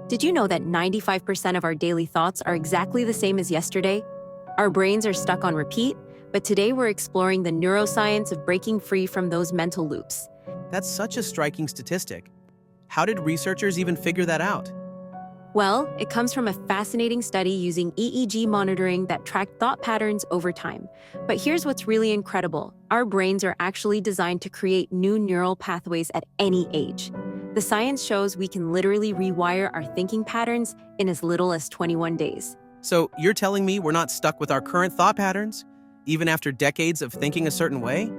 Did you know that 95% of our daily thoughts are exactly the same as yesterday? Our brains are stuck on repeat, but today we're exploring the neuroscience of breaking free from those mental loops. That's such a striking statistic. How did researchers even figure that out? Well, it comes from a fascinating study using EEG monitoring that tracked thought patterns over time. But here's what's really incredible. Our brains are actually designed to create new neural pathways at any age. The science shows we can literally rewire our thinking patterns in as little as 21 days. So you're telling me we're not stuck with our current thought patterns, even after decades of thinking a certain way?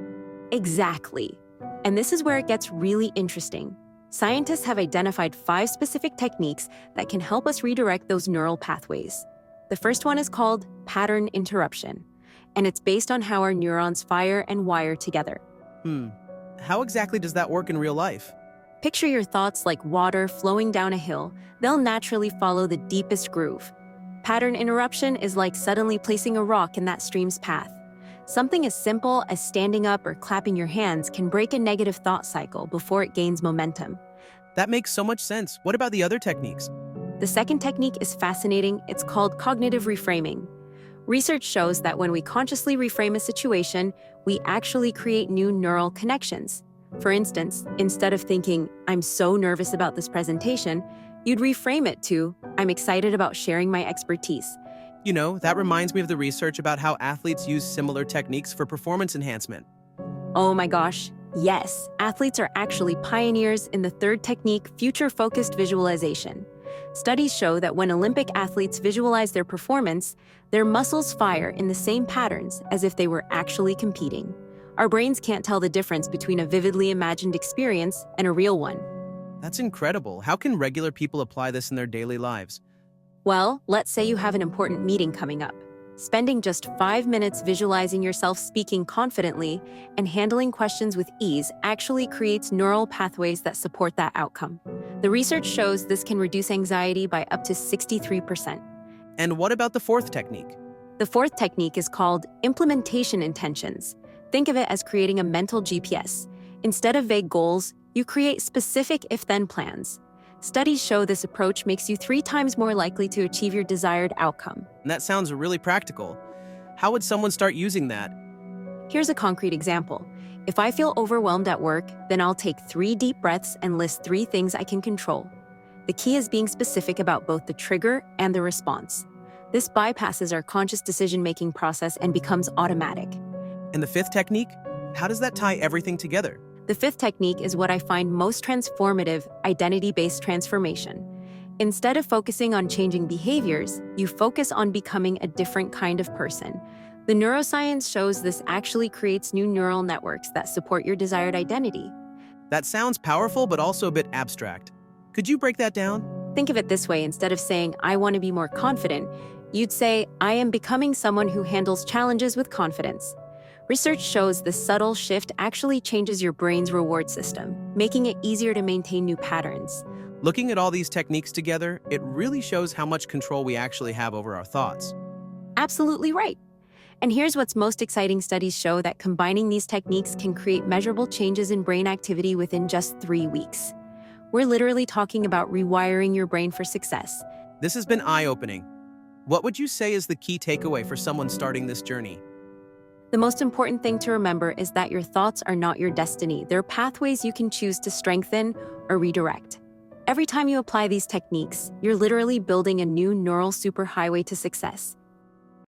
Exactly. And this is where it gets really interesting. Scientists have identified 5 specific techniques that can help us redirect those neural pathways. The first one is called pattern interruption, and it's based on how our neurons fire and wire together. How exactly does that work in real life? Picture your thoughts like water flowing down a hill. They'll naturally follow the deepest groove. Pattern interruption is like suddenly placing a rock in that stream's path. Something as simple as standing up or clapping your hands can break a negative thought cycle before it gains momentum. That makes so much sense. What about the other techniques? The second technique is fascinating. It's called cognitive reframing. Research shows that when we consciously reframe a situation, we actually create new neural connections. For instance, instead of thinking, "I'm so nervous about this presentation," you'd reframe it to, "I'm excited about sharing my expertise." You know, that reminds me of the research about how athletes use similar techniques for performance enhancement. Oh my gosh, yes, athletes are actually pioneers in the third technique, future-focused visualization. Studies show that when Olympic athletes visualize their performance, their muscles fire in the same patterns as if they were actually competing. Our brains can't tell the difference between a vividly imagined experience and a real one. That's incredible. How can regular people apply this in their daily lives? Well, let's say you have an important meeting coming up. Spending just 5 minutes visualizing yourself speaking confidently and handling questions with ease actually creates neural pathways that support that outcome. The research shows this can reduce anxiety by up to 63%. And what about the fourth technique? The fourth technique is called implementation intentions. Think of it as creating a mental GPS. Instead of vague goals, you create specific if-then plans. Studies show this approach makes you 3 times more likely to achieve your desired outcome. And that sounds really practical. How would someone start using that? Here's a concrete example. If I feel overwhelmed at work, then I'll take 3 deep breaths and list 3 things I can control. The key is being specific about both the trigger and the response. This bypasses our conscious decision-making process and becomes automatic. And the fifth technique? How does that tie everything together? The fifth technique is what I find most transformative: identity-based transformation. Instead of focusing on changing behaviors, you focus on becoming a different kind of person. The neuroscience shows this actually creates new neural networks that support your desired identity. That sounds powerful, but also a bit abstract. Could you break that down? Think of it this way: instead of saying, "I want to be more confident," you'd say, "I am becoming someone who handles challenges with confidence." Research shows this subtle shift actually changes your brain's reward system, making it easier to maintain new patterns. Looking at all these techniques together, it really shows how much control we actually have over our thoughts. Absolutely right. And here's what's most exciting: studies show that combining these techniques can create measurable changes in brain activity within just 3 weeks. We're literally talking about rewiring your brain for success. This has been eye-opening. What would you say is the key takeaway for someone starting this journey? The most important thing to remember is that your thoughts are not your destiny. They're pathways you can choose to strengthen or redirect. Every time you apply these techniques, you're literally building a new neural superhighway to success.